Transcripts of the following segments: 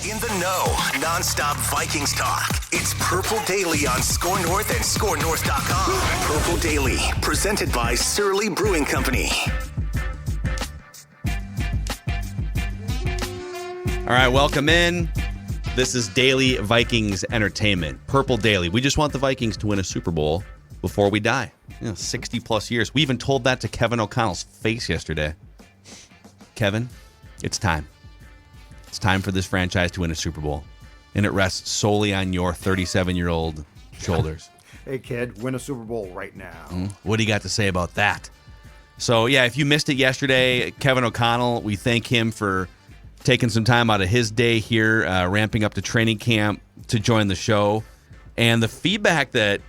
In the know, nonstop Vikings talk. It's Purple Daily on Score North and ScoreNorth.com. Purple Daily, presented by Surly Brewing Company. All right, welcome in. This is Daily Vikings Entertainment. Purple Daily. We just want the Vikings to win a Super Bowl before we die. 60-plus years. We even told that to Kevin O'Connell's face yesterday. Kevin, it's time. It's time for this franchise to win a Super Bowl. And it rests solely on your 37-year-old shoulders. Hey, kid, win a Super Bowl right now. What do you got to say about that? So, yeah, if you missed it yesterday, Kevin O'Connell, we thank him for taking some time out of his day here, ramping up to training camp to join the show. And the feedback that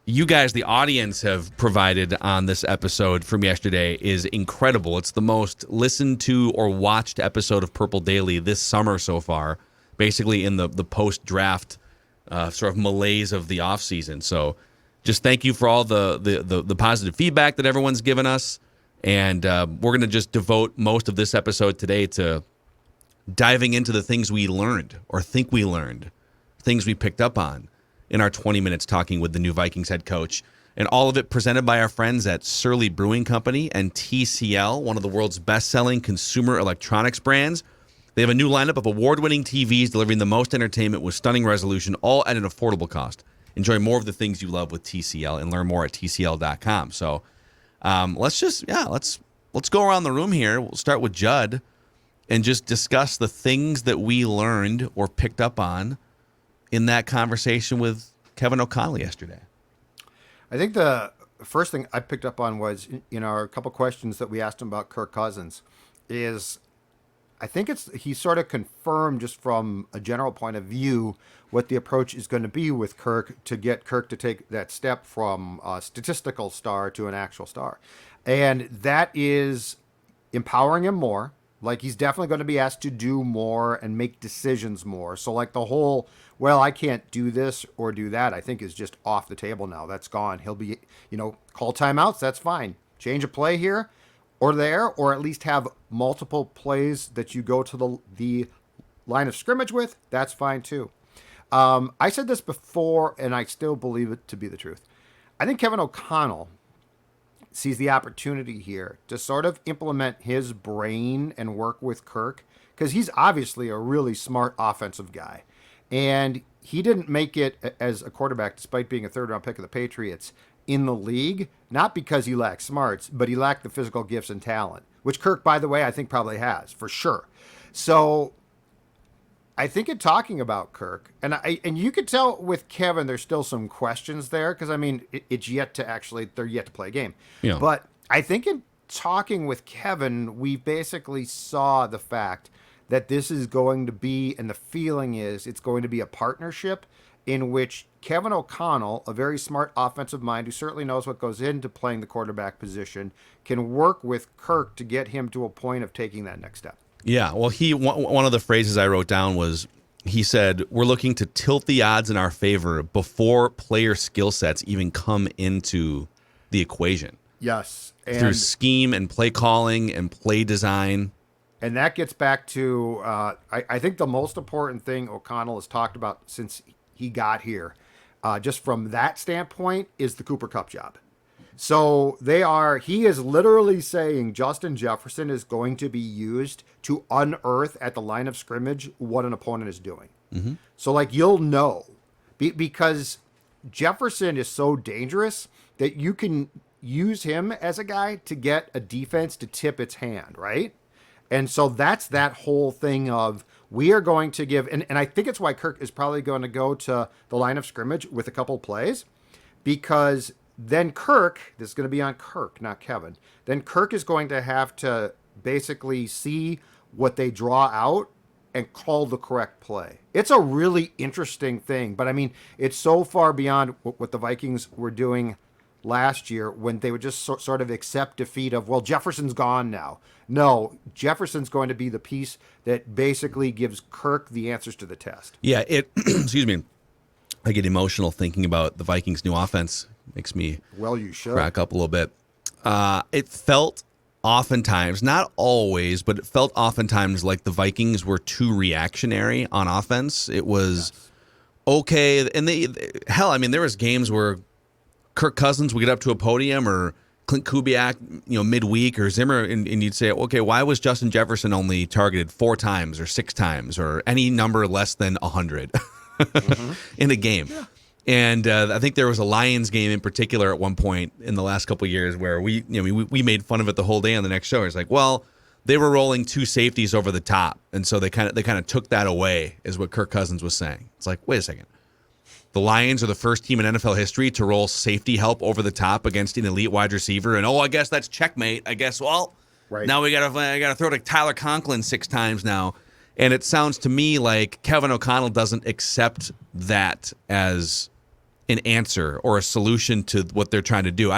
you guys, the audience, have provided on this episode from yesterday is incredible. It's the most listened to or watched episode of Purple Daily this summer so far, basically in the post-draft sort of malaise of the offseason. So just thank you for all the positive feedback that everyone's given us. And we're going to just devote most of this episode today to diving into the things we learned or think we learned, things we picked up on in our 20 minutes talking with the new Vikings head coach. And all of it presented by our friends at Surly Brewing Company and TCL, one of the world's best-selling consumer electronics brands. They have a new lineup of award-winning TVs delivering the most entertainment with stunning resolution, all at an affordable cost. Enjoy more of the things you love with TCL and learn more at TCL.com. So let's go around the room here. We'll start with Judd and just discuss the things that we learned or picked up on in that conversation with Kevin O'Connell yesterday. I think the first thing I picked up on was, a couple questions that we asked him about Kirk Cousins is, I think he sort of confirmed just from a general point of view what the approach is going to be with Kirk to get Kirk to take that step from a statistical star to an actual star. And that is empowering him more. Like, he's definitely going to be asked to do more and make decisions more. So, like, the whole, well, I can't do this or do that, I think is just off the table now. That's gone. He'll be, call timeouts. That's fine. Change a play here or there, or at least have multiple plays that you go to the line of scrimmage with. That's fine, too. I said this before, and I still believe it to be the truth. I think Kevin O'Connell sees the opportunity here to sort of implement his brain and work with Kirk, because he's obviously a really smart offensive guy. And he didn't make it as a quarterback, despite being a third-round pick of the Patriots, in the league, not because he lacked smarts, but he lacked the physical gifts and talent, which Kirk, by the way, I think probably has, for sure. So I think in talking about Kirk, and you could tell with Kevin, there's still some questions there, because, they're yet to play a game. Yeah. But I think in talking with Kevin, we basically saw the fact that this is going to be, and the feeling is it's going to be a partnership in which Kevin O'Connell, a very smart offensive mind who certainly knows what goes into playing the quarterback position, can work with Kirk to get him to a point of taking that next step. Yeah, well, one of the phrases I wrote down was, he said, we're looking to tilt the odds in our favor before player skill sets even come into the equation. Yes. Through scheme and play calling and play design. And that gets back to, I think the most important thing O'Connell has talked about since he got here, just from that standpoint, is the Cooper Kupp job. So he is literally saying Justin Jefferson is going to be used to unearth at the line of scrimmage what an opponent is doing. Mm-hmm. So, you'll know, because Jefferson is so dangerous that you can use him as a guy to get a defense to tip its hand, right? And so that's that whole thing of, we are going to give, and I think it's why Kirk is probably going to go to the line of scrimmage with a couple plays, because then Kirk, this is going to be on Kirk, not Kevin, then Kirk is going to have to basically see what they draw out and call the correct play. It's a really interesting thing, but it's so far beyond what the Vikings were doing last year when they would just sort of accept defeat of, well, Jefferson's gone now. No, Jefferson's going to be the piece that basically gives Kirk the answers to the test. Yeah, excuse me, I get emotional thinking about the Vikings' new offense. Makes me you should crack up a little bit. It felt oftentimes, not always, but it felt oftentimes like the Vikings were too reactionary on offense. It was okay, and there was games where Kirk Cousins would get up to a podium, or Clint Kubiak, midweek, or Zimmer, and you'd say, okay, why was Justin Jefferson only targeted 4 times or 6 times or any number less than 100 in a game? Yeah. And I think there was a Lions game in particular at one point in the last couple of years where we made fun of it the whole day on the next show. It's like, well, they were rolling 2 safeties over the top, and so they kind of took that away, is what Kirk Cousins was saying. It's like, wait a second. The Lions are the first team in NFL history to roll safety help over the top against an elite wide receiver, and I guess that's checkmate. I guess now I gotta throw to Tyler Conklin 6 times now, and it sounds to me like Kevin O'Connell doesn't accept that as an answer or a solution to what they're trying to do.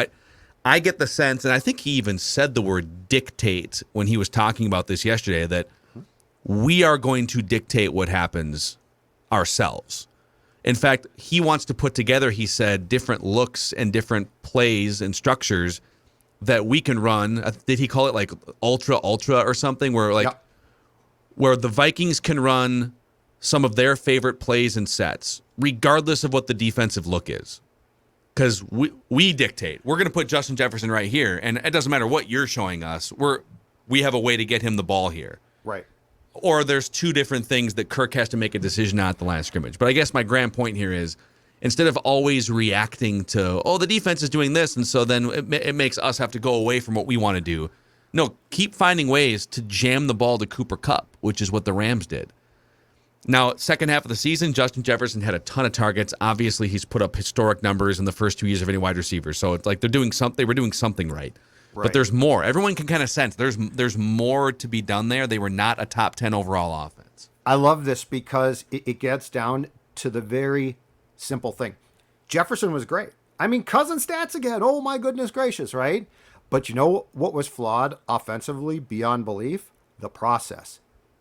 I get the sense, and I think he even said the word dictate when he was talking about this yesterday, that we are going to dictate what happens ourselves. In fact, he wants to put together, he said, different looks and different plays and structures that we can run. Did he call it like ultra or something? Where the Vikings can run some of their favorite plays and sets, regardless of what the defensive look is. Because we dictate. We're going to put Justin Jefferson right here, and it doesn't matter what you're showing us. We have a way to get him the ball here. Right. Or there's 2 different things that Kirk has to make a decision on at the line of scrimmage. But I guess my grand point here is, instead of always reacting to, the defense is doing this, and so then it makes us have to go away from what we want to do. No, keep finding ways to jam the ball to Cooper Kupp, which is what the Rams did. Now, second half of the season, Justin Jefferson had a ton of targets. Obviously, he's put up historic numbers in the first 2 years of any wide receiver. So it's like they were doing something right. But there's more. Everyone can kind of sense there's more to be done there. They were not a top 10 overall offense. I love this because it gets down to the very simple thing. Jefferson was great. I mean, Cousins stats again. Oh, my goodness gracious, right? But you know what was flawed offensively beyond belief? The process.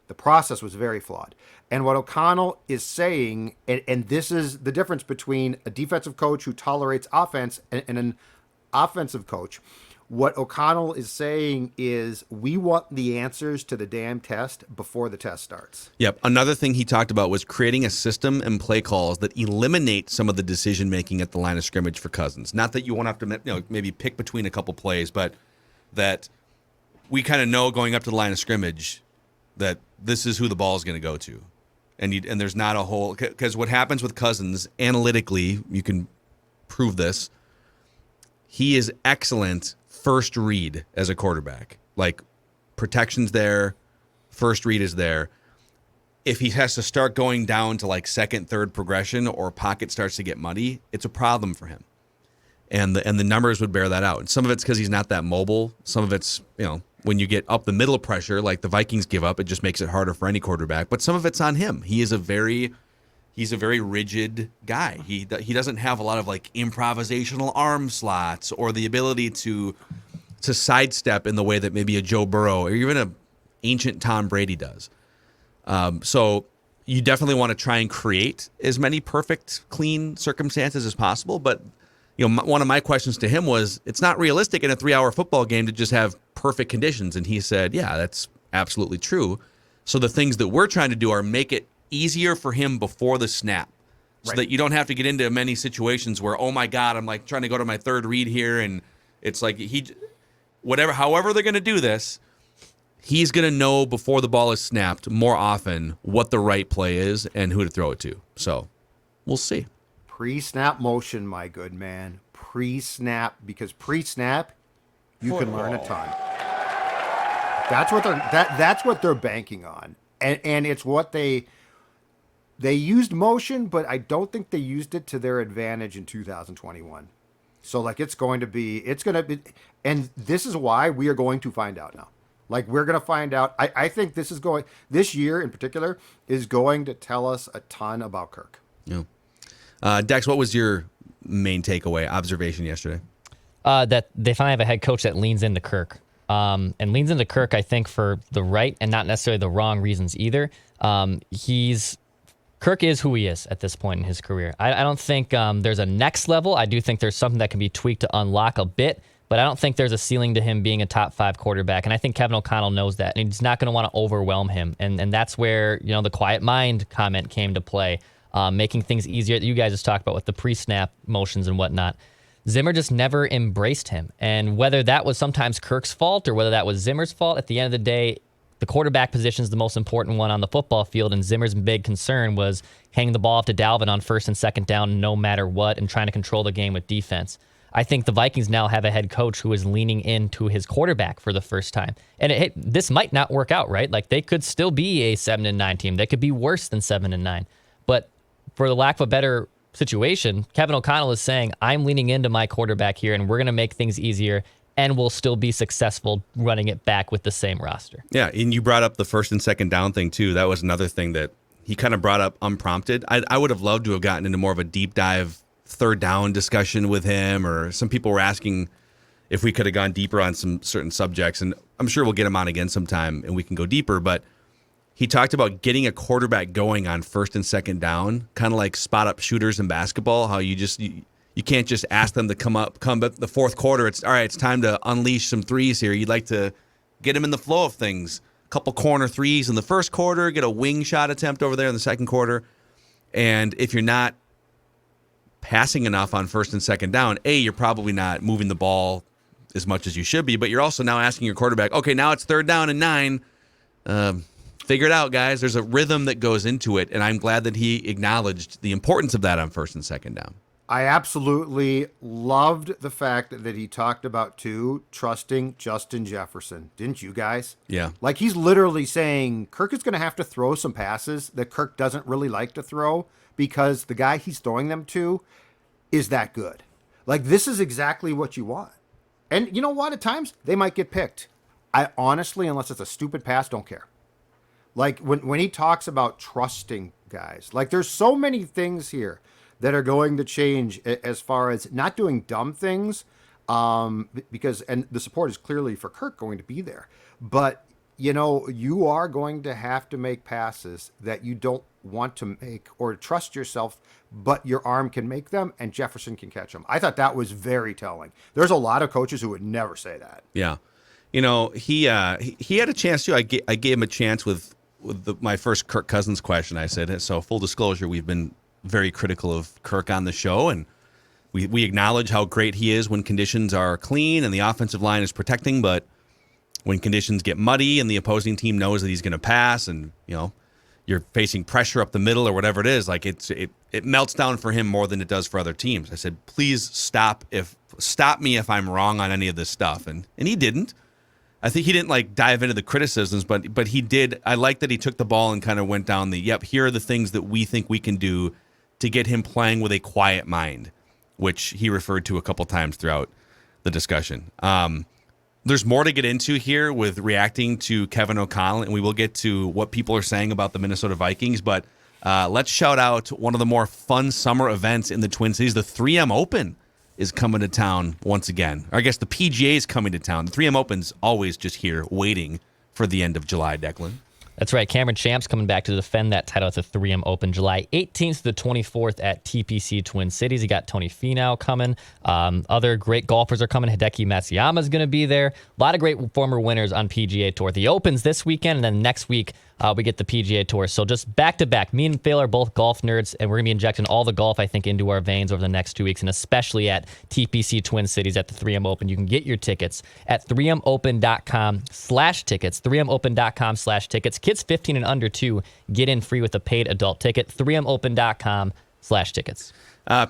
The process was very flawed. And what O'Connell is saying, and this is the difference between a defensive coach who tolerates offense and an offensive coach. What O'Connell is saying is, we want the answers to the damn test before the test starts. Yep. Another thing he talked about was creating a system and play calls that eliminate some of the decision-making at the line of scrimmage for Cousins. Not that you won't have to maybe pick between a couple plays, but that we kind of know going up to the line of scrimmage that this is who the ball is going to go to. And there's not a whole... Because what happens with Cousins, analytically, you can prove this, he is excellent first read as a quarterback. Like, protection's there, first read is there. If he has to start going down to like second, third progression, or pocket starts to get muddy, it's a problem for him. And the numbers would bear that out. And some of it's because he's not that mobile. Some of it's, when you get up the middle pressure, like the Vikings give up, it just makes it harder for any quarterback. But some of it's on him. He's a very rigid guy. He doesn't have a lot of like improvisational arm slots or the ability to sidestep in the way that maybe a Joe Burrow or even a ancient Tom Brady does. So you definitely want to try and create as many perfect, clean circumstances as possible. But one of my questions to him was, it's not realistic in a 3-hour football game to just have perfect conditions. And he said, yeah, that's absolutely true. So the things that we're trying to do are make it easier for him before the snap, so that you don't have to get into many situations where, oh my God, I'm like trying to go to my third read here, and it's like however they're going to do this, he's going to know before the ball is snapped more often what the right play is and who to throw it to. So we'll see. Pre-snap motion, my good man. Pre-snap, because pre-snap, you can learn a ton. That's what they're banking on, and it's what they used motion, but I don't think they used it to their advantage in 2021. So like it's going to be, and this is why we are going to find out now. Like we're going to find out. I think this year in particular is going to tell us a ton about Kirk. Yeah. Dex, what was your main takeaway observation yesterday? That they finally have a head coach that leans into Kirk. And leans into Kirk, I think, for the right and not necessarily the wrong reasons either. Kirk is who he is at this point in his career. I don't think there's a next level. I do think there's something that can be tweaked to unlock a bit, but I don't think there's a ceiling to him being a top 5 quarterback. And I think Kevin O'Connell knows that, and he's not going to want to overwhelm him. And that's where, the quiet mind comment came to play, making things easier that you guys just talked about with the pre-snap motions and whatnot. Zimmer just never embraced him. And whether that was sometimes Kirk's fault or whether that was Zimmer's fault, at the end of the day, the quarterback position is the most important one on the football field, and Zimmer's big concern was hanging the ball off to Dalvin on first and second down no matter what and trying to control the game with defense. I think the Vikings now have a head coach who is leaning into his quarterback for the first time. And this might not work out, right? Like, they could still be a 7-9 team. They could be worse than 7-9. But for the lack of a better situation, Kevin O'Connell is saying, I'm leaning into my quarterback here, and we're going to make things easier, and we'll still be successful running it back with the same roster. Yeah, and you brought up the first and second down thing, too. That was another thing that he kind of brought up unprompted. I would have loved to have gotten into more of a deep dive third down discussion with him, or some people were asking if we could have gone deeper on some certain subjects, and I'm sure we'll get him on again sometime and we can go deeper, but he talked about getting a quarterback going on first and second down, kind of like spot up shooters in basketball, how you can't just ask them to come up the fourth quarter. It's all right, it's time to unleash some threes here. You'd like to get them in the flow of things. A couple corner threes in the first quarter, get a wing shot attempt over there in the second quarter. And if you're not passing enough on first and second down, you're probably not moving the ball as much as you should be, but you're also now asking your quarterback, okay, now it's 3rd down and 9. Figure it out, guys. There's a rhythm that goes into it, and I'm glad that he acknowledged the importance of that on first and second down. I absolutely loved the fact that he talked about, too, trusting Justin Jefferson. Didn't you guys? Yeah. Like, he's literally saying Kirk is going to have to throw some passes that Kirk doesn't really like to throw because the guy he's throwing them to is that good. Like, this is exactly what you want. And you know what? At times, they might get picked. I honestly, unless it's a stupid pass, don't care. Like, when he talks about trusting guys, like, there's so many things here that are going to change as far as not doing dumb things, because, and the support is clearly for Kirk going to be there. But, you are going to have to make passes that you don't want to make or trust yourself, but your arm can make them, and Jefferson can catch them. I thought that was very telling. There's a lot of coaches who would never say that. Yeah. He had a chance, too. I gave him a chance with my first Kirk Cousins question. I said, so full disclosure, we've been very critical of Kirk on the show, and we acknowledge how great he is when conditions are clean and the offensive line is protecting, but when conditions get muddy and the opposing team knows that he's going to pass and, you're facing pressure up the middle or whatever it is, like it melts down for him more than it does for other teams. I said, please stop me if I'm wrong on any of this stuff. And he didn't. I think he didn't dive into the criticisms, but he did. I like that he took the ball and kind of went down here are the things that we think we can do to get him playing with a quiet mind, which he referred to a couple times throughout the discussion. There's more to get into here with reacting to Kevin O'Connell, and we will get to what people are saying about the Minnesota Vikings, but let's shout out one of the more fun summer events in the Twin Cities. The 3M Open is coming to town once again. Or I guess the PGA is coming to town. The 3M Open's always just here waiting for the end of July, Declan. That's right. Cameron Champ's coming back to defend that title at the 3M Open July 18th to the 24th at TPC Twin Cities. You got Tony Finau coming. Other great golfers are coming. Hideki Matsuyama is going to be there. A lot of great former winners on PGA Tour. The Open's this weekend, and then next week we get the PGA Tour. So just back-to-back. Me and Phil are both golf nerds, and we're going to be injecting all the golf, I think, into our veins over the next 2 weeks, and especially at TPC Twin Cities at the 3M Open. You can get your tickets at 3mopen.com/tickets, 3mopen.com/tickets. Kids 15 and under, too, get in free with a paid adult ticket, 3mopen.com/tickets.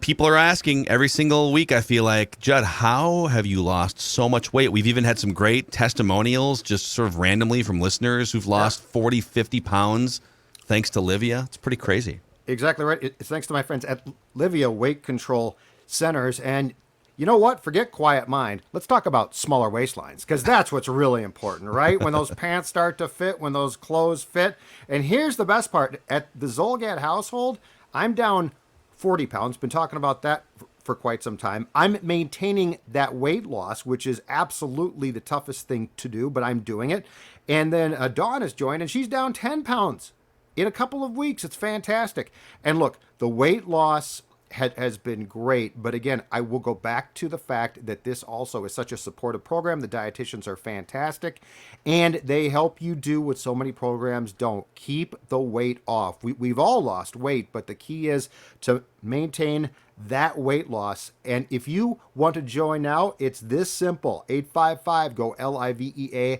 People are asking every single week, I feel like, Judd, how have you lost so much weight? We've even had some great testimonials just sort of randomly from listeners who've lost 40, 50 pounds thanks to Livia. It's pretty crazy. Exactly right. It's thanks to my friends at Livia Weight Control Centers. And you know what? Forget quiet mind. Let's talk about smaller waistlines, because that's what's really important, right? When those pants start to fit, when those clothes fit. And here's the best part. At the Zolgad household, I'm down 40 pounds. Been talking about that for quite some time. I'm maintaining that weight loss, which is absolutely the toughest thing to do, but I'm doing it. And then Dawn has joined, and she's down 10 pounds in a couple of weeks. It's fantastic. And look, the weight loss has been great. But again, I will go back to the fact that this also is such a supportive program. The dietitians are fantastic, and they help you do what so many programs don't: keep the weight off. We've all lost weight, but the key is to maintain that weight loss. And if you want to join now, it's this simple: 855 go LIVEA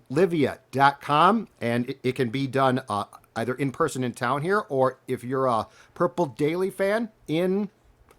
Livia.com, and it can be done either in person in town here, or if you're a Purple Daily fan, in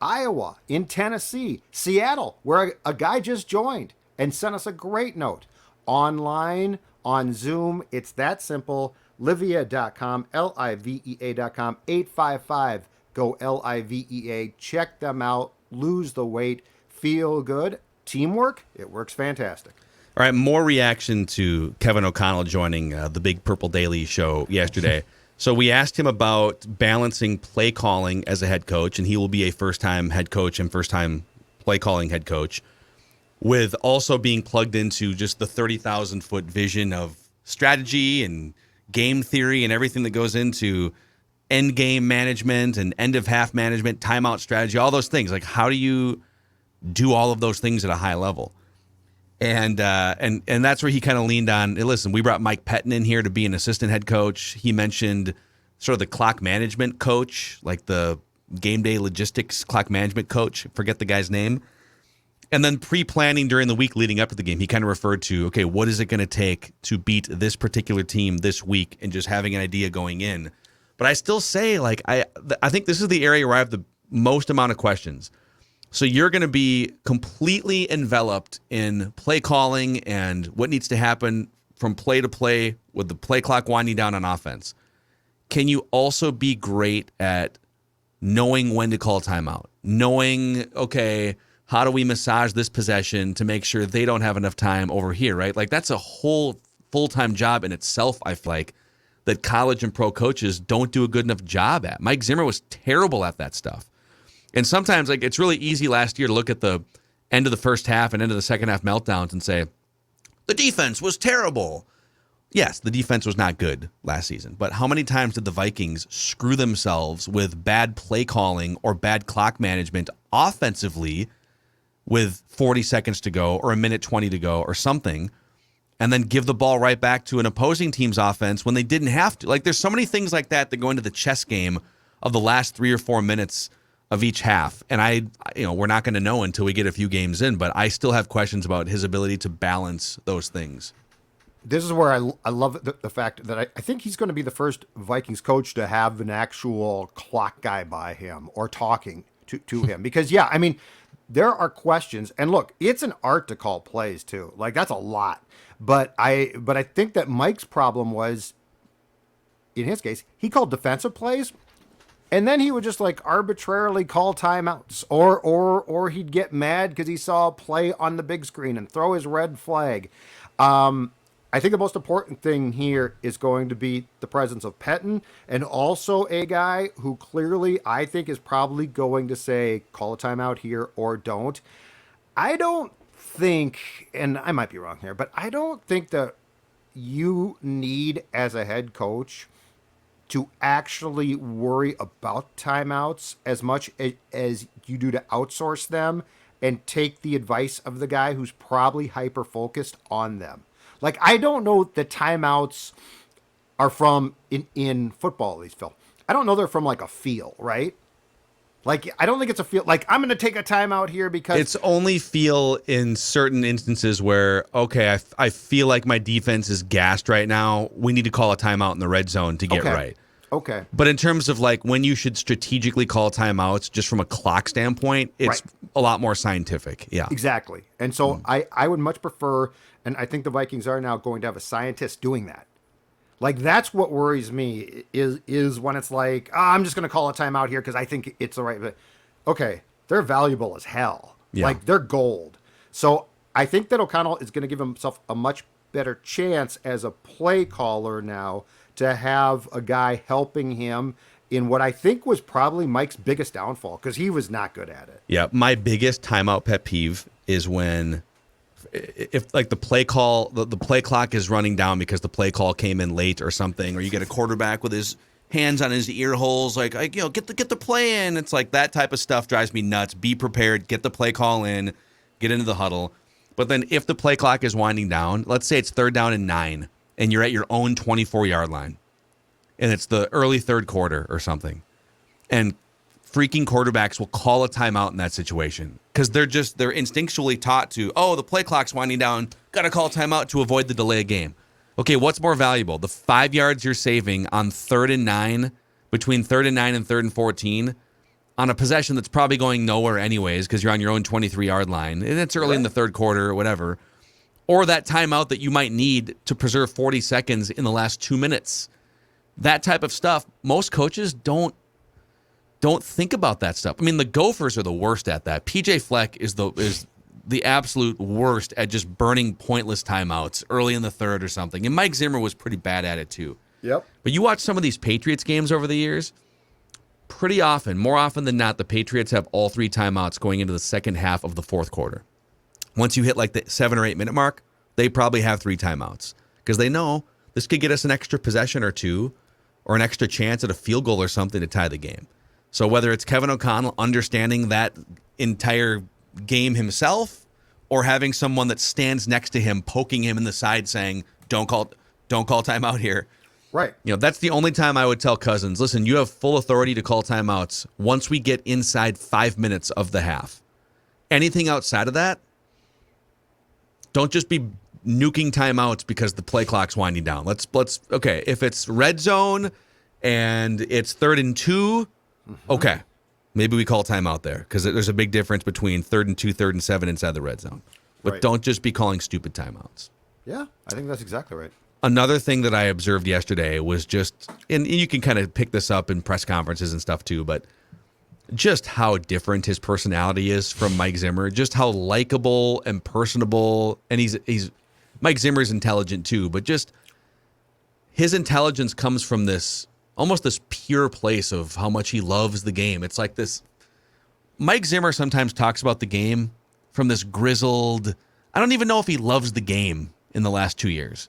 Iowa, in Tennessee, Seattle, where a guy just joined and sent us a great note. Online, on Zoom, it's that simple. Livia.com, LIVEA.com, 855 go LIVEA. Check them out, lose the weight, feel good. Teamwork, it works fantastic. All right, more reaction to Kevin O'Connell joining the Big Purple Daily show yesterday. So we asked him about balancing play calling as a head coach, and he will be a first-time head coach and first-time play calling head coach, with also being plugged into just the 30,000-foot vision of strategy and game theory and everything that goes into end game management and end of half management, timeout strategy, all those things. Like, how do you do all of those things at a high level? And that's where he kind of leaned on. Listen, we brought Mike Pettin in here to be an assistant head coach. He mentioned sort of the clock management coach, like the game day logistics clock management coach. Forget the guy's name. And then pre-planning during the week leading up to the game, he kind of referred to, okay, what is it going to take to beat this particular team this week, and just having an idea going in. But I still say, like, I think this is the area where I have the most amount of questions. So you're going to be completely enveloped in play calling and what needs to happen from play to play with the play clock winding down on offense. Can you also be great at knowing when to call timeout? Knowing, okay, how do we massage this possession to make sure they don't have enough time over here, right? Like, that's a whole full-time job in itself, I feel like, that college and pro coaches don't do a good enough job at. Mike Zimmer was terrible at that stuff. And sometimes, like, it's really easy last year to look at the end of the first half and end of the second half meltdowns and say, the defense was terrible. Yes, the defense was not good last season. But how many times did the Vikings screw themselves with bad play calling or bad clock management offensively with 40 seconds to go or a minute 20 to go or something, and then give the ball right back to an opposing team's offense when they didn't have to? Like, there's so many things like that go into the chess game of the last 3 or 4 minutes of each half. And we're not going to know until we get a few games in, but I still have questions about his ability to balance those things. This is where I love the fact that I think he's going to be the first Vikings coach to have an actual clock guy by him or talking to him. Because, yeah, I mean, there are questions. And look, it's an art to call plays, too. Like, that's a lot. But I think that Mike's problem was, in his case, he called defensive plays, and then he would just, like, arbitrarily call timeouts, or he'd get mad because he saw a play on the big screen and throw his red flag. I think the most important thing here is going to be the presence of Pettin, and also a guy who clearly I think is probably going to say, call a timeout here or don't. I don't think, and I might be wrong here, but I don't think that you need, as a head coach, to actually worry about timeouts as much as you do to outsource them and take the advice of the guy who's probably hyper-focused on them. Like, I don't know that timeouts are from, in football at least, Phil, I don't know they're from, like, a feel, right? Like, I don't think it's a feel, like, I'm going to take a timeout here because... It's only feel in certain instances where, okay, I feel like my defense is gassed right now. We need to call a timeout in the red zone to get right. Okay. But in terms of, like, when you should strategically call timeouts, just from a clock standpoint, it's a lot more scientific. Yeah. Exactly. And so I would much prefer, and I think the Vikings are now going to have a scientist doing that. Like, that's what worries me is when it's like, I'm just going to call a timeout here because I think it's the right. But okay, they're valuable as hell. Yeah. Like, they're gold. So I think that O'Connell is going to give himself a much better chance as a play caller now to have a guy helping him in what I think was probably Mike's biggest downfall, because he was not good at it. Yeah, my biggest timeout pet peeve is when, if like the play call, the play clock is running down because the play call came in late or something, or you get a quarterback with his hands on his ear holes, like get the play in. It's like that type of stuff drives me nuts. Be prepared, get the play call in, get into the huddle. But then if the play clock is winding down, let's say it's 3rd down and 9, and you're at your own 24-yard line, and it's the early 3rd quarter or something, and freaking quarterbacks will call a timeout in that situation because they're instinctually taught to, the play clock's winding down, gotta call a timeout to avoid the delay of game. Okay, what's more valuable? The 5 yards you're saving on 3rd and 9, between 3rd and 9 and 3rd and 14, on a possession that's probably going nowhere anyways because you're on your own 23-yard line, and it's early in the 3rd quarter or whatever, or that timeout that you might need to preserve 40 seconds in the last 2 minutes. That type of stuff, most coaches don't think about that stuff. I mean, the Gophers are the worst at that. PJ Fleck is the absolute worst at just burning pointless timeouts early in the 3rd or something. And Mike Zimmer was pretty bad at it too. Yep. But you watch some of these Patriots games over the years, pretty often, more often than not, the Patriots have all 3 timeouts going into the second half of the 4th quarter. Once you hit like the 7 or 8 minute mark, they probably have 3 timeouts because they know this could get us an extra possession or 2 or an extra chance at a field goal or something to tie the game. So whether it's Kevin O'Connell understanding that entire game himself or having someone that stands next to him poking him in the side saying, don't call timeout here. Right. That's the only time I would tell Cousins, listen, you have full authority to call timeouts once we get inside 5 minutes of the half. Anything outside of that, don't just be nuking timeouts because the play clock's winding down. Let's okay, if it's red zone and it's 3rd and 2, okay, maybe we call timeout there because there's a big difference between 3rd and 2, 3rd and 7 inside the red zone. But Don't just be calling stupid timeouts. Yeah, I think that's exactly right. Another thing that I observed yesterday was just, and you can kind of pick this up in press conferences and stuff too, but just how different his personality is from Mike Zimmer, just how likable and personable, and he's Mike Zimmer's intelligent too, but just his intelligence comes from this almost this pure place of how much he loves the game. It's like this. Mike Zimmer sometimes talks about the game from this grizzled, I don't even know if he loves the game in the last 2 years.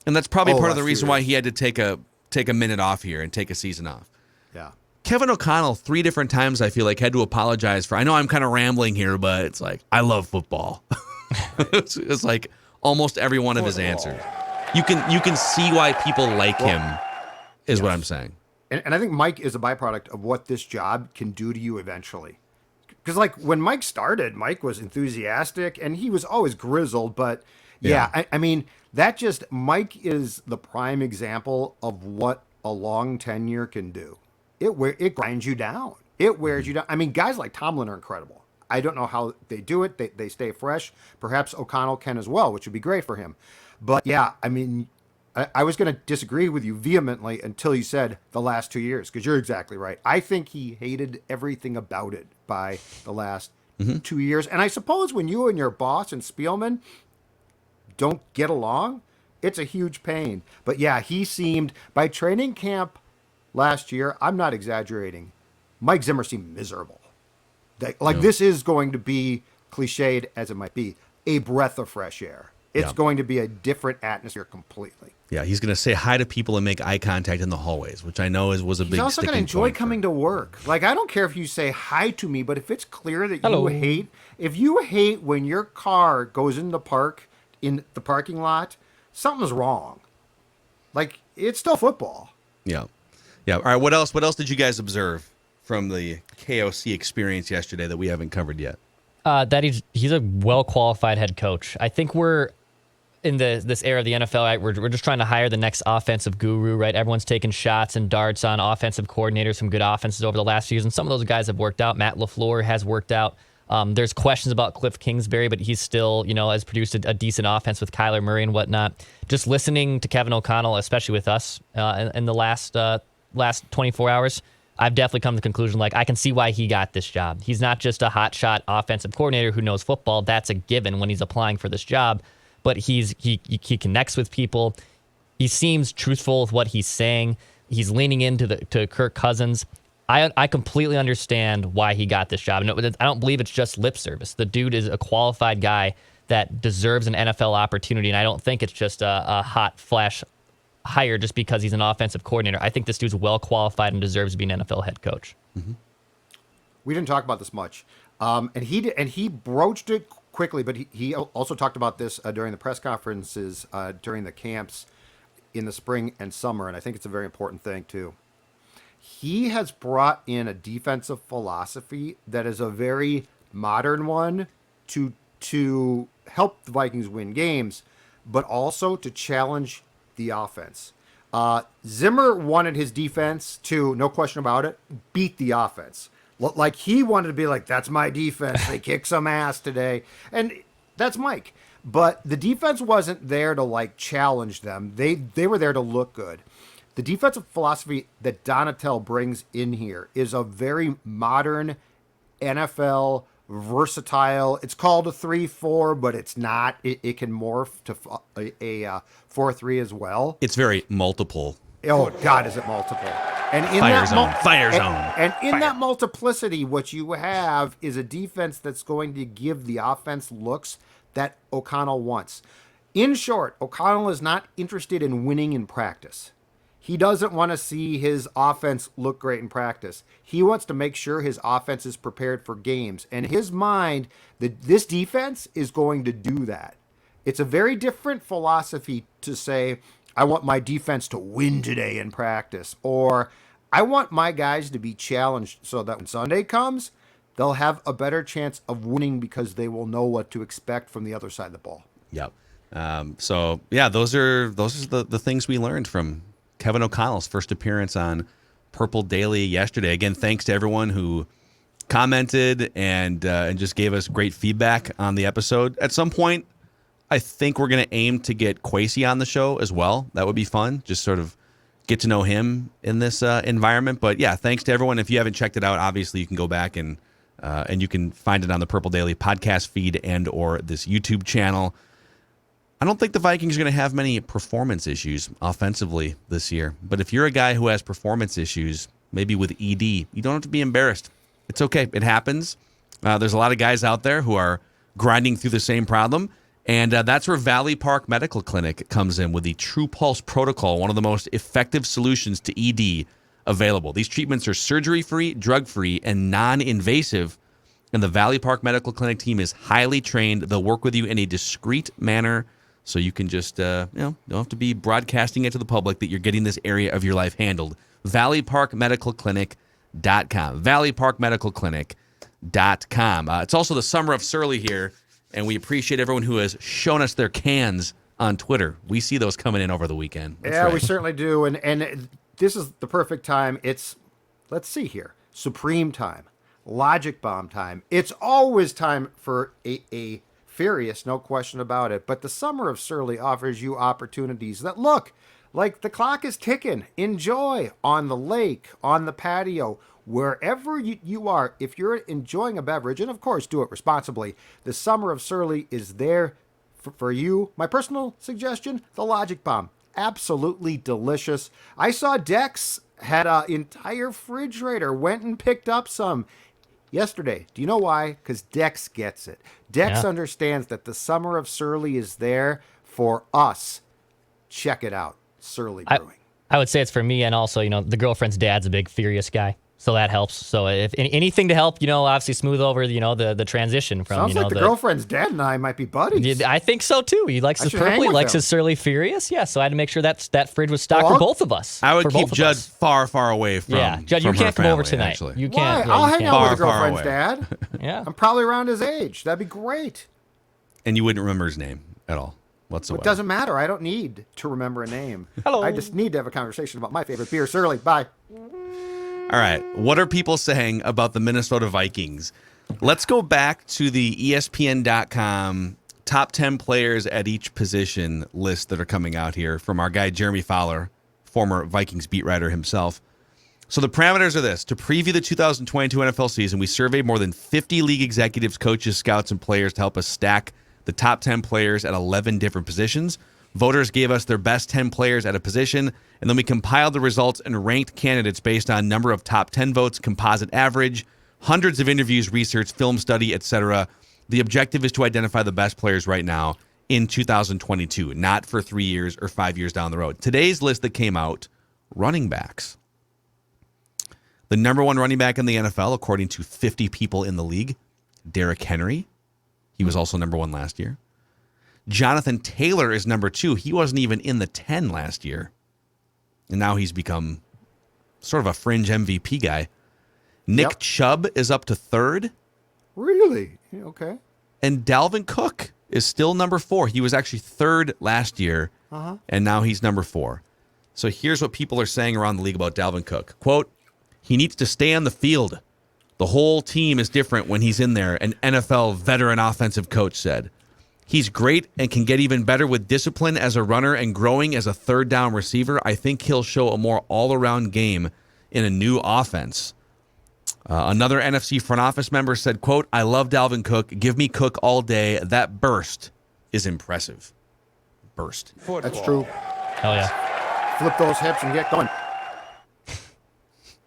And that's probably part of the reason why he had to take a minute off here and take a season off. Yeah. Kevin O'Connell, 3 different times, I feel like, had to apologize for, I know I'm kind of rambling here, but it's like, I love football. It's like almost every one of his answers. You can see why people like him, is what I'm saying. And I think Mike is a byproduct of what this job can do to you eventually. Because, like, when Mike started, Mike was enthusiastic, and he was always grizzled, but, I mean, Mike is the prime example of what a long tenure can do. It grinds you down. It wears you down. I mean, guys like Tomlin are incredible. I don't know how they do it. They stay fresh. Perhaps O'Connell can as well, which would be great for him. But, yeah, I mean, I was going to disagree with you vehemently until you said the last 2 years, because you're exactly right. I think he hated everything about it by the last 2 years. And I suppose when you and your boss and Spielman don't get along, it's a huge pain. But, yeah, he seemed, by training camp last year, I'm not exaggerating, Mike Zimmer seemed miserable. This is going to be, cliched as it might be, a breath of fresh air. It's going to be a different atmosphere completely. Yeah, he's going to say hi to people and make eye contact in the hallways, which I know was a big sticking point. He's also going to enjoy coming to work. Like, I don't care if you say hi to me, but if it's clear that you hate when your car goes in the parking lot, something's wrong. Like, it's still football. Yeah. Yeah. All right, what else did you guys observe from the KOC experience yesterday that we haven't covered yet? That he's a well-qualified head coach. I think we're in this era of the NFL, right? We're just trying to hire the next offensive guru, right? Everyone's taking shots and darts on offensive coordinators from good offenses over the last few years, and some of those guys have worked out. Matt LaFleur has worked out. There's questions about Cliff Kingsbury, but he's still, has produced a decent offense with Kyler Murray and whatnot. Just listening to Kevin O'Connell, especially with us in the last 24 hours, I've definitely come to the conclusion, I can see why he got this job. He's not just a hotshot offensive coordinator who knows football. That's a given when he's applying for this job. But he connects with people. He seems truthful with what he's saying. He's leaning to Kirk Cousins. I completely understand why he got this job. I don't believe it's just lip service. The dude is a qualified guy that deserves an NFL opportunity, and I don't think it's just a hot flash hired just because he's an offensive coordinator. I think this dude's well qualified and deserves to be an NFL head coach. We didn't talk about this much, and he broached it quickly. But he also talked about this during the press conferences during the camps in the spring and summer, and I think it's a very important thing too. He has brought in a defensive philosophy that is a very modern one to help the Vikings win games, but also to challenge the offense. Zimmer wanted his defense to, no question about it, beat the offense. Like he wanted to be like, that's my defense. They kick some ass today. And that's Mike. But the defense wasn't there to like challenge them. They were there to look good. The defensive philosophy that Donatel brings in here is a very modern NFL versatile. It's called a 3-4, but it's not. It can morph to a 4-3 as well. It's very multiple. Oh God, is it multiple? And in Fire zone. And in that multiplicity, what you have is a defense that's going to give the offense looks that O'Connell wants. In short, O'Connell is not interested in winning in practice. He doesn't want to see his offense look great in practice. He wants to make sure his offense is prepared for games. And in his mind, this defense is going to do that. It's a very different philosophy to say, I want my defense to win today in practice, or I want my guys to be challenged so that when Sunday comes, they'll have a better chance of winning because they will know what to expect from the other side of the ball. Yep. So yeah, those are the things we learned from Kevin O'Connell's first appearance on Purple Daily yesterday. Again, thanks to everyone who commented and just gave us great feedback on the episode. At some point, I think we're going to aim to get Kwesi on the show as well. That would be fun. Just sort of get to know him in this environment. But yeah, thanks to everyone. If you haven't checked it out, obviously you can go back and you can find it on the Purple Daily podcast feed and or this YouTube channel. I don't think the Vikings are going to have many performance issues offensively this year. But if you're a guy who has performance issues, maybe with ED, you don't have to be embarrassed. It's okay. It happens. There's a lot of guys out there who are grinding through the same problem. And that's where Valley Park Medical Clinic comes in with the True Pulse Protocol, one of the most effective solutions to ED available. These treatments are surgery-free, drug-free, and non-invasive. And the Valley Park Medical Clinic team is highly trained. They'll work with you in a discreet manner so you can just, don't have to be broadcasting it to the public that you're getting this area of your life handled. ValleyParkMedicalClinic.com. ValleyParkMedicalClinic.com. It's also the summer of Surly here. And we appreciate everyone who has shown us their cans on Twitter. We see those coming in over the weekend. That's right. We certainly do. And this is the perfect time. It's, let's see here, Supreme time, Logic Bomb time. It's always time for a Furious, no question about it. But the summer of Surly offers you opportunities that look like the clock is ticking. Enjoy on the lake, on the patio, wherever you are. If you're enjoying a beverage, and of course do it responsibly, the summer of Surly is there for you. My personal suggestion, the Logic Bomb. Absolutely delicious. I saw Dex had an entire refrigerator, went and picked up some yesterday. Do you know why? Because Dex gets it. Dex understands that the summer of Surly is there for us. Check it out. Surly Brewing. I would say it's for me, and also, the girlfriend's dad's a big Furious guy. So that helps. So if anything to help, obviously smooth over, the transition from, Sounds like the girlfriend's dad and I might be buddies. I think so too. He likes his purple. He likes his Surly Furious. Yeah. So I had to make sure that fridge was stocked for both of us. I would keep Judd far, far away from. Yeah, Judd, you can't come over tonight. Actually. You can't. Why? I'll hang out with the far girlfriend's dad. Yeah. I'm probably around his age. That'd be great. And you wouldn't remember his name at all whatsoever. It doesn't matter. I don't need to remember a name. Hello. I just need to have a conversation about my favorite beer, Surly. Bye. All right. What are people saying about the Minnesota Vikings? Let's go back to the ESPN.com top 10 players at each position list that are coming out here from our guy, Jeremy Fowler, former Vikings beat writer himself. So the parameters are this. To preview the 2022 NFL season, we surveyed more than 50 league executives, coaches, scouts, and players to help us stack the top 10 players at 11 different positions. Voters gave us their best 10 players at a position, and then we compiled the results and ranked candidates based on number of top 10 votes, composite average, hundreds of interviews, research, film study, etc. The objective is to identify the best players right now in 2022, not for 3 years or 5 years down the road. Today's list that came out, running backs. The number one running back in the NFL, according to 50 people in the league, Derrick Henry. He was also number one last year. Jonathan Taylor is number 2. He wasn't even in the 10 last year. And now he's become sort of a fringe MVP guy. Nick Chubb is up to 3rd. Really? Okay. And Dalvin Cook is still number 4. He was actually 3rd last year, and now he's number 4. So here's what people are saying around the league about Dalvin Cook. Quote, he needs to stay on the field. The whole team is different when he's in there, an NFL veteran offensive coach said. He's great and can get even better with discipline as a runner and growing as a third down receiver. I think he'll show a more all-around game in a new offense. Another NFC front office member said, quote, I love Dalvin Cook. Give me Cook all day. That burst is impressive. Burst. That's true. Hell yeah. Flip those hips and get going.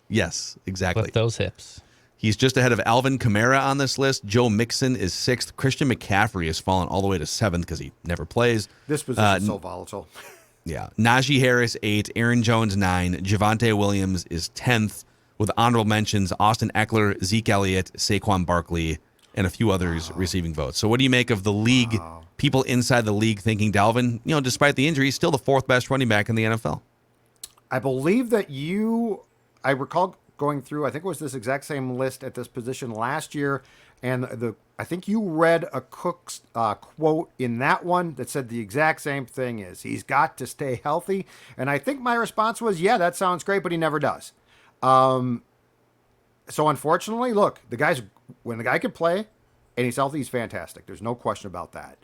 Yes, exactly. With those hips. He's just ahead of Alvin Kamara on this list. Joe Mixon is 6th. Christian McCaffrey has fallen all the way to 7th because he never plays. This position is so volatile. Yeah. Najee Harris, 8. Aaron Jones, 9. Javonte Williams is 10th, with honorable mentions Austin Eckler, Zeke Elliott, Saquon Barkley, and a few others receiving votes. So what do you make of the league, people inside the league thinking Dalvin, despite the injury, is still the 4th best running back in the NFL? I believe that I recall going through, I think it was this exact same list at this position last year, and I think you read a Cook's quote in that one that said the exact same thing is he's got to stay healthy. And I think my response was, yeah, that sounds great, but he never does. So unfortunately, look, when the guy can play and he's healthy, he's fantastic. There's no question about that.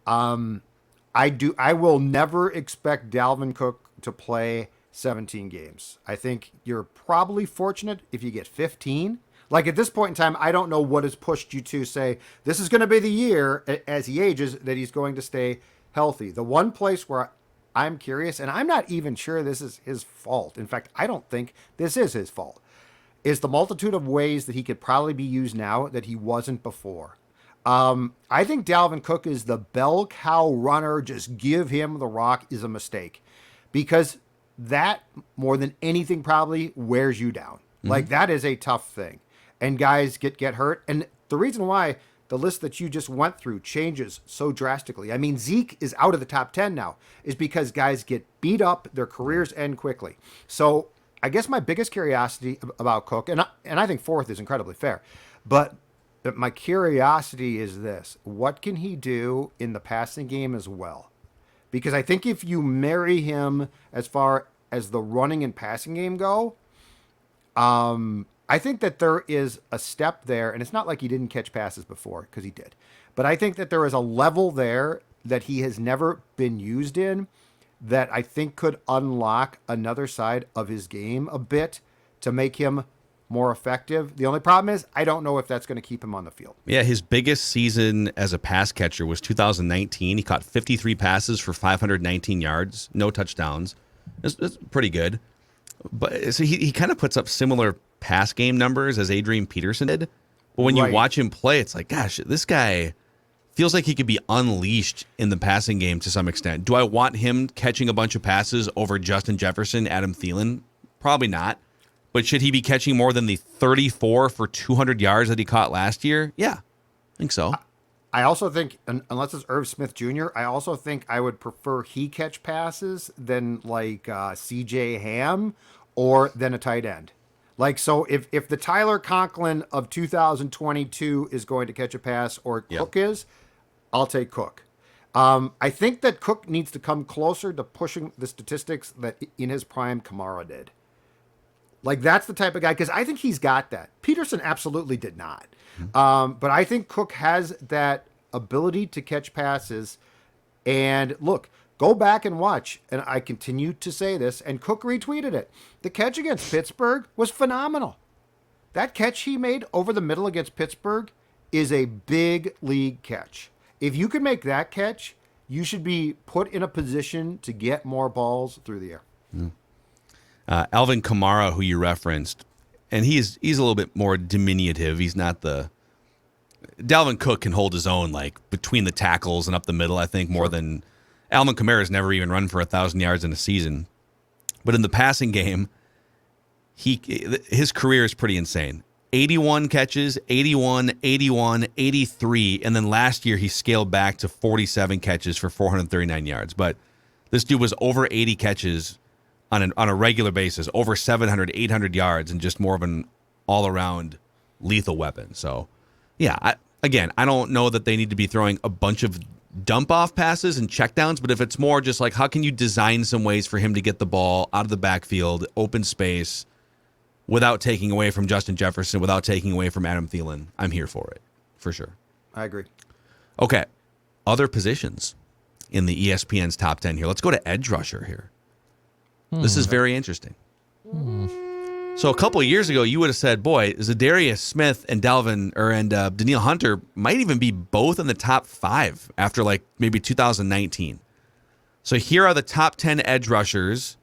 I will never expect Dalvin Cook to play 17 games. I think you're probably fortunate if you get 15. Like at this point in time, I don't know what has pushed you to say this is going to be the year as he ages that he's going to stay healthy. The one place where I'm curious, and I'm not even sure this is his fault. In fact, I don't think this is his fault, is the multitude of ways that he could probably be used now that he wasn't before. I think Dalvin Cook is the bell cow runner. Just give him the rock is a mistake, because that more than anything probably wears you down. Like that is a tough thing, and guys get hurt. And the reason why the list that you just went through changes so drastically, I mean, Zeke is out of the top 10 now, is because guys get beat up, their careers end quickly. So I guess my biggest curiosity about Cook, and I think 4th is incredibly fair, but my curiosity is this: what can he do in the passing game as well? Because I think if you marry him as far as the running and passing game go, I think that there is a step there, and it's not like he didn't catch passes before, because he did. But I think that there is a level there that he has never been used in that I think could unlock another side of his game a bit to make him more effective. The only problem is I don't know if that's going to keep him on the field. Yeah, his biggest season as a pass catcher was 2019. He caught 53 passes for 519 yards, no touchdowns. It's pretty good. But so he kind of puts up similar pass game numbers as Adrian Peterson did. But when you watch him play, it's like, gosh, this guy feels like he could be unleashed in the passing game to some extent. Do I want him catching a bunch of passes over Justin Jefferson, Adam Thielen? Probably not. But should he be catching more than the 34 for 200 yards that he caught last year? Yeah, I think so. I also think, unless it's Irv Smith Jr., I also think I would prefer he catch passes than like C.J. Ham or than a tight end. Like, so if the Tyler Conklin of 2022 is going to catch a pass or Cook is, I'll take Cook. I think that Cook needs to come closer to pushing the statistics that in his prime Kamara did. Like, that's the type of guy, because I think he's got that. Peterson absolutely did not. But I think Cook has that ability to catch passes. And look, go back and watch. And I continue to say this, and Cook retweeted it. The catch against Pittsburgh was phenomenal. That catch he made over the middle against Pittsburgh is a big league catch. If you can make that catch, you should be put in a position to get more balls through the air. Alvin Kamara, who you referenced, and he's a little bit more diminutive. He's not the Dalvin Cook can hold his own, like, between the tackles and up the middle, I think, more than Alvin Kamara's never even run for 1,000 yards in a season. But in the passing game, his career is pretty insane. 81 catches, 81, 81, 83, and then last year he scaled back to 47 catches for 439 yards. But this dude was over 80 catches on a regular basis, over 700, 800 yards, and just more of an all-around lethal weapon. So, yeah, I don't know that they need to be throwing a bunch of dump-off passes and checkdowns, but if it's more just like how can you design some ways for him to get the ball out of the backfield, open space, without taking away from Justin Jefferson, without taking away from Adam Thielen, I'm here for it, for sure. I agree. Okay, other positions in the ESPN's top 10 here. Let's go to edge rusher here. This is very interesting. So a couple of years ago, you would have said, boy, Zadarius Smith and Danielle Hunter might even be both in the top 5 after like maybe 2019. So here are the top 10 edge rushers,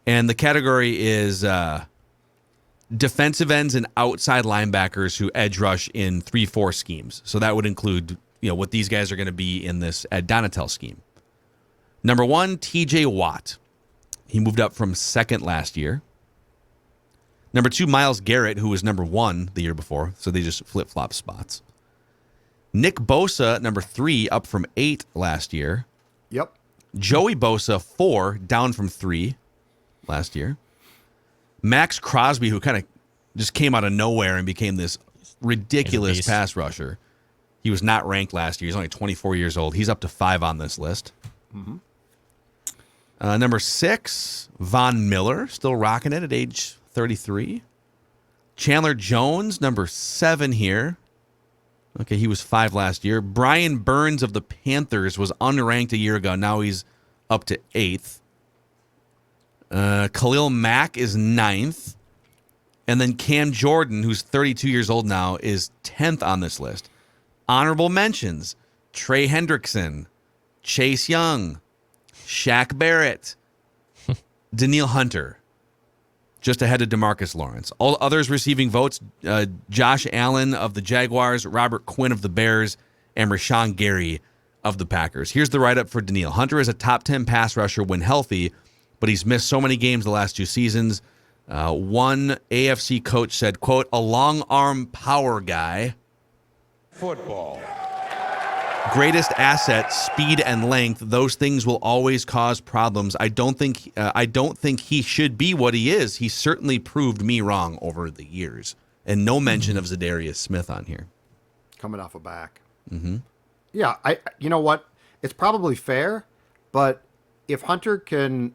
and the category is defensive ends and outside linebackers who edge rush in 3-4 schemes. So that would include, what these guys are going to be in this Ed Donatel scheme. Number 1, TJ Watt. He moved up from 2nd last year. Number 2, Myles Garrett, who was number 1 the year before. So they just flip-flop spots. Nick Bosa, number 3, up from 8 last year. Yep. Joey Bosa, 4, down from 3 last year. Max Crosby, who kind of just came out of nowhere and became this ridiculous pass rusher. He was not ranked last year. He's only 24 years old. He's up to 5 on this list. Mm-hmm. Number 6, Von Miller, still rocking it at age 33. Chandler Jones, number 7 here. Okay, he was 5 last year. Brian Burns of the Panthers was unranked a year ago. Now he's up to 8th. Khalil Mack is 9th. And then Cam Jordan, who's 32 years old now, is 10th on this list. Honorable mentions, Trey Hendrickson, Chase Young, Shaq Barrett, Danielle Hunter, just ahead of DeMarcus Lawrence. All others receiving votes, Josh Allen of the Jaguars, Robert Quinn of the Bears, and Rashawn Gary of the Packers. Here's the write-up for Danielle Hunter as a top 10 pass rusher when healthy, but he's missed so many games the last 2 seasons. One AFC coach said, quote, a long arm power guy. Football. Greatest asset, speed and length. Those things will always cause problems. I don't think he should be what he is. He certainly proved me wrong over the years. And no mention of Zadarius Smith on here. Coming off a back. Mm-hmm. Yeah, you know what? It's probably fair, but if Hunter can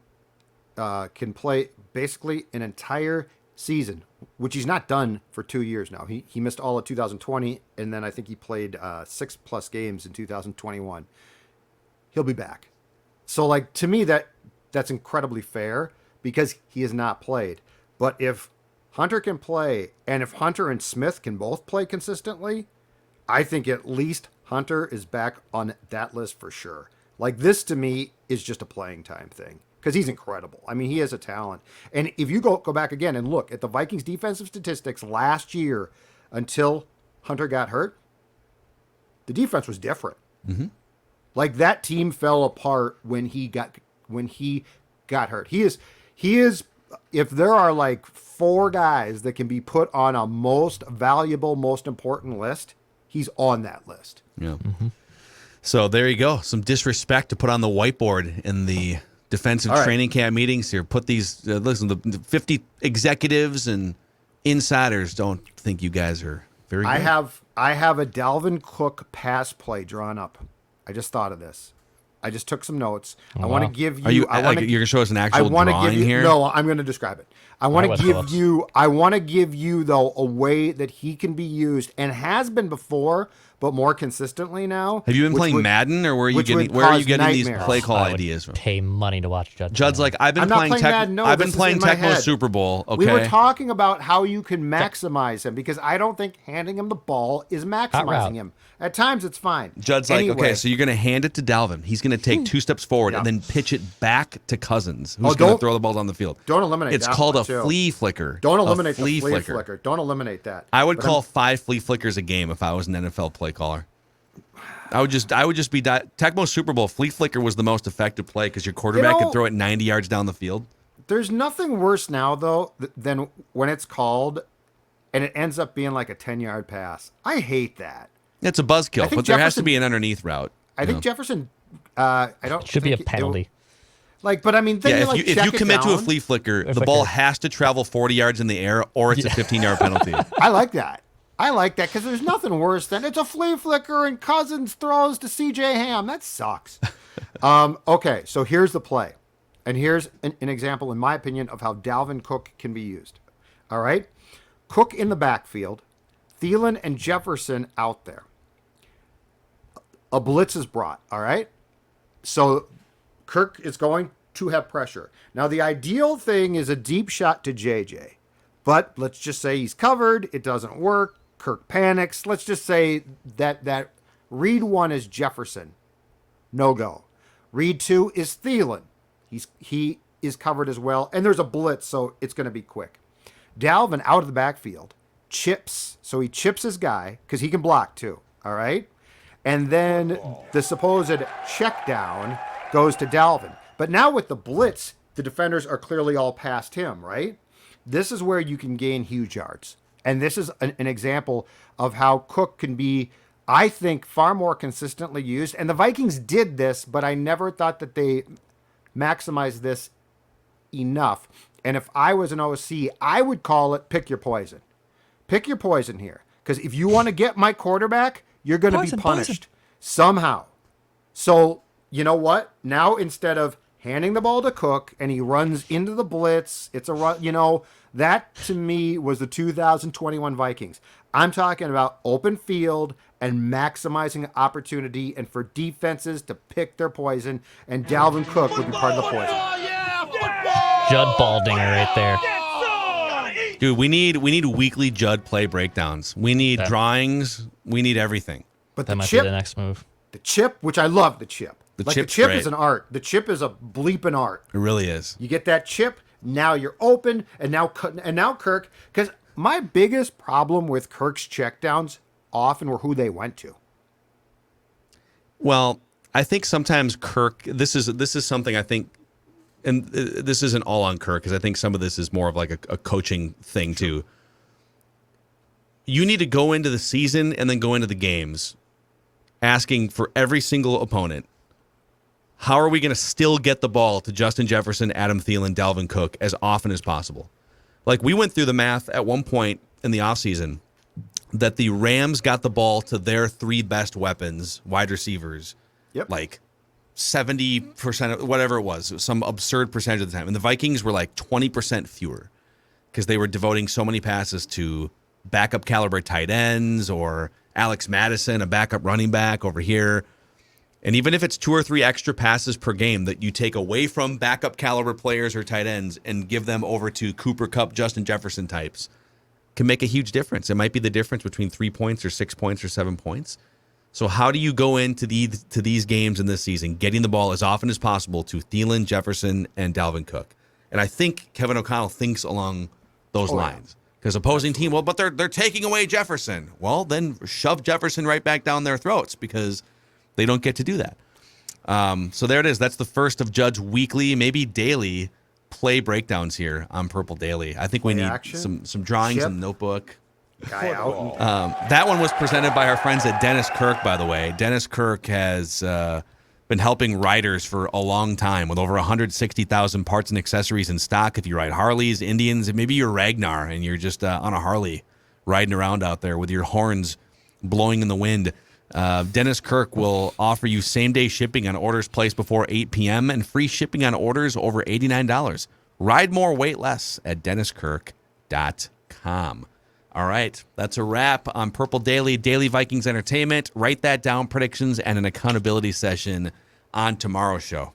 play basically an entire season, which he's not done for 2 years now. He missed all of 2020, and then I think he played 6+ games in 2021. He'll be back. So, like, to me, that's incredibly fair because he has not played. But if Hunter can play, and if Hunter and Smith can both play consistently, I think at least Hunter is back on that list for sure. Like, this to me is just a playing time thing. Because he's incredible. I mean, he has a talent. And if you go back again and look at the Vikings defensive statistics last year until Hunter got hurt, the defense was different. Mm-hmm. Like, that team fell apart when he got hurt. He is if there are like 4 guys that can be put on a most valuable, most important list, he's on that list. Yeah. Mm-hmm. So there you go. Some disrespect to put on the whiteboard in the defensive training camp meetings here. Put these, listen, the 50 executives and insiders don't think you guys are very good. I have a Dalvin Cook pass play drawn up. I just thought of this. I just took some notes. Oh, I want to give you. You're going to show us an actual drawing here? No, I'm going to describe it. I want to give you though a way that he can be used and has been before, but more consistently now. Have you been playing Madden, or where are you getting these play call ideas from? Pay money to watch Judd. Judd's like, I've been playing Tecmo Super Bowl. Okay. We were talking about how you can maximize him because I don't think handing him the ball is maximizing him. At times, it's fine. Judd's like, okay, so you're going to hand it to Dalvin. He's going to take 2 steps forward and then pitch it back to Cousins, who's going to throw the ball down the field. Don't eliminate. It's called a those too. flea flicker. Don't eliminate a flea the flea flicker. Don't eliminate that. I would But call 5 flea flickers a game if I was an NFL play caller. I would just be Tecmo Super Bowl. Flea flicker was the most effective play because your quarterback can throw it 90 yards down the field. There's nothing worse now though than when it's called and it ends up being like a 10-yard pass. I hate that. It's a buzzkill, but there has to be an underneath route. I think Jefferson. I don't. It should be a penalty. But I mean, then if you commit to a flea flicker, the ball has to travel 40 yards in the air, or it's a 15-yard penalty. I like that. Because there's nothing worse than it's a flea flicker and Cousins throws to C.J. Ham. That sucks. Okay, so here's the play, and here's an example, in my opinion, of how Dalvin Cook can be used. All right, Cook in the backfield, Thielen and Jefferson out there. A blitz is brought. All right, so Kirk is going to have pressure. Now, the ideal thing is a deep shot to JJ. But let's just say he's covered. It doesn't work. Kirk panics. Let's just say that read 1 is Jefferson. No go. Read 2 is Thielen. He is covered as well. And there's a blitz, so it's going to be quick. Dalvin out of the backfield. Chips. So he chips his guy because he can block too. All right? And then the supposed check down goes to Dalvin. But now with the blitz, the defenders are clearly all past him, right? This is where you can gain huge yards. And this is an example of how Cook can be, I think, far more consistently used. And the Vikings did this, but I never thought that they maximized this enough. And if I was an OC, I would call it pick your poison. Pick your poison here. Because if you want to get my quarterback, you're going to be punished somehow. So, you know what? Now, instead of handing the ball to Cook and he runs into the blitz, it's a run, that to me was the 2021 Vikings. I'm talking about open field and maximizing opportunity and for defenses to pick their poison, and Dalvin Cook would be part of the poison. Judd Baldinger right there. Dude, we need weekly Judd play breakdowns. We need drawings. We need everything. But That might be the next move. The chip, which I love the chip. The chip great. is an art. The chip is a bleeping art. It really is. You get that chip, now you're open, and now Kirk. Because my biggest problem with Kirk's checkdowns often were who they went to. Well, I think sometimes Kirk. This is something I think, and this isn't all on Kirk because I think some of this is more of like a coaching thing too. You need to go into the season and then go into the games, asking for every single opponent. How are we going to still get the ball to Justin Jefferson, Adam Thielen, Dalvin Cook as often as possible? Like, we went through the math at one point in the offseason that the Rams got the ball to their 3 best weapons, wide receivers, like 70% of whatever it was, some absurd percentage of the time. And the Vikings were like 20% fewer because they were devoting so many passes to backup caliber tight ends or Alex Madison, a backup running back over here. And even if it's 2 or 3 extra passes per game that you take away from backup caliber players or tight ends and give them over to Cooper Kupp, Justin Jefferson types, can make a huge difference. It might be the difference between 3 points or 6 points or 7 points. So how do you go into these games in this season, getting the ball as often as possible to Thielen, Jefferson, and Dalvin Cook? And I think Kevin O'Connell thinks along those lines. Because opposing team, but they're taking away Jefferson. Well, then shove Jefferson right back down their throats because they don't get to do that. So there it is. That's the first of Judd's weekly, maybe daily play breakdowns here on Purple Daily. I think we need some drawings in the notebook. Guy out. That one was presented by our friends at Dennis Kirk, by the way. Dennis Kirk has been helping riders for a long time with over 160,000 parts and accessories in stock. If you ride Harleys, Indians, and maybe you're Ragnar and you're just on a Harley riding around out there with your horns blowing in the wind, Dennis Kirk will offer you same-day shipping on orders placed before 8 p.m. and free shipping on orders over $89. Ride more, wait less at DennisKirk.com. All right, that's a wrap on Purple Daily, Daily Vikings Entertainment. Write that down, predictions, and an accountability session on tomorrow's show.